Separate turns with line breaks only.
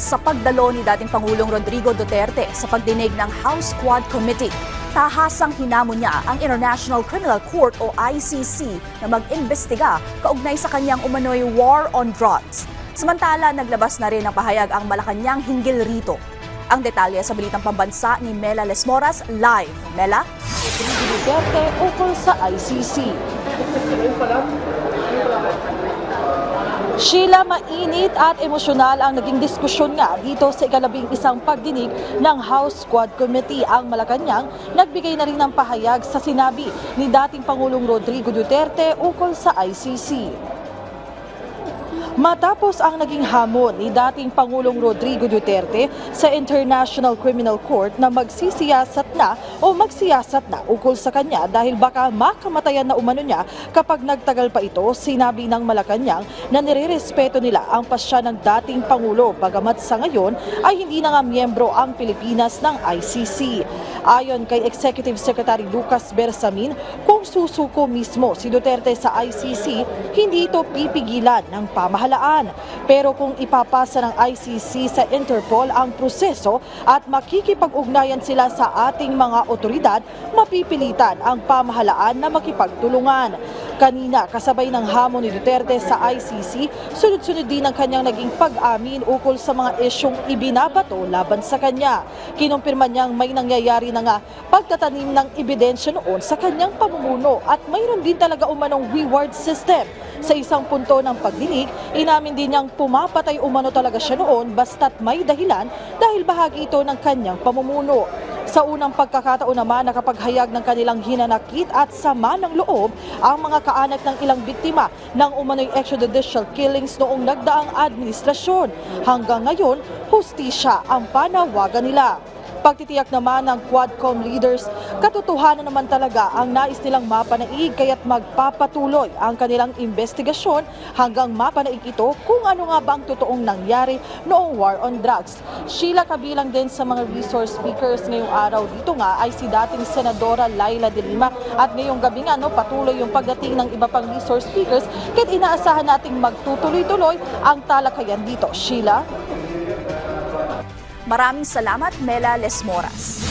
sa pagdalo ni dating Pangulong Rodrigo Duterte sa pagdinig ng House Quad Committee. Tahasang hinamon niya ang International Criminal Court o ICC na mag-imbestiga kaugnay sa kanyang umano'y war on drugs. Samantala, naglabas na rin ng pahayag ang Malacanang hinggil rito. Ang detalye sa Balitang Pambansa ni Mela Lesmoras live. Mela?
Rodrigo Duterte ukol sa ICC. Sheila, mainit at emosyonal ang naging diskusyon nga dito sa ika-11 pagdinig ng House Quad Committee. Ang Malacanang nagbigay na rin ng pahayag sa sinabi ni dating Pangulong Rodrigo Duterte ukol sa ICC. Matapos ang naging hamon ni dating Pangulong Rodrigo Duterte sa International Criminal Court na magsisiyasat na ukol sa kanya dahil baka makamatayan na umano niya kapag nagtagal pa ito, sinabi ng Malacanang na nirerespeto nila ang pasya ng dating Pangulo bagamat sa ngayon ay hindi na nga miyembro ang Pilipinas ng ICC. Ayon kay Executive Secretary Lucas Bersamin, kung susuko mismo si Duterte sa ICC, hindi ito pipigilan ng pamahalaan. Pero kung ipapasa ng ICC sa Interpol ang proseso at makikipag-ugnayan sila sa ating mga otoridad, mapipilitan ang pamahalaan na makipagtulungan. Kanina, kasabay ng hamon ni Duterte sa ICC, sunod-sunod din ang kanyang naging pag-amin ukol sa mga isyong ibinabato laban sa kanya. Kinumpirma niyang may nangyayari na nga pagtatanim ng ebidensya noon sa kanyang pamumuno at mayroon din talaga umanong reward system. Sa isang punto ng pagdinig, inamin din niyang pumapatay umano talaga siya noon basta't may dahilan dahil bahagi ito ng kanyang pamumuno. Sa unang pagkakataon naman, nakapaghayag ng kanilang hinanakit at sama ng loob ang mga kaanak ng ilang biktima ng umano'y extrajudicial killings noong nagdaang administrasyon. Hanggang ngayon, hustisya ang panawagan nila. Pagtitiyak naman ng Quadcom leaders, katotohanan naman talaga ang nais nilang mapanaig kaya't magpapatuloy ang kanilang investigasyon hanggang mapanaig ito kung ano nga ba ang totoong nangyari noong war on drugs. Sheila, kabilang din sa mga resource speakers ngayong araw dito nga ay si dating Senadora Laila de Lima at ngayong gabi nga patuloy yung pagdating ng iba pang resource speakers kaya't inaasahan nating magtutuloy-tuloy ang talakayan dito. Sheila?
Maraming salamat, Mela Lesmoras.